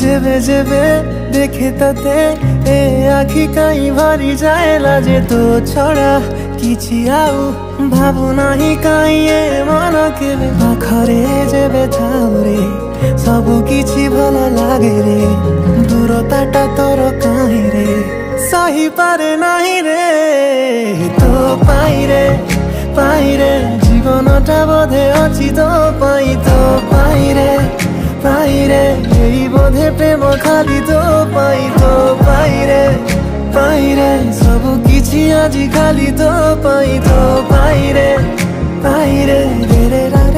जेबे जेबे देखे तते ए आखि कहीं भरी जाए लाजे तो छड़ा किछि आउ भाबु नाही कहीं ए मन केबे पाखरे जेबे थाउ रे सबु किछि भल लागे रे दूरताटा तोर काहे रे सही पारे नाही रे तो पाई रे जीवनटा बोधे अछि तो पाई रे यही बोधे प्रेम खाली तो पाई रे सबु किछि आजि खाली तो पाई रे रे रे रा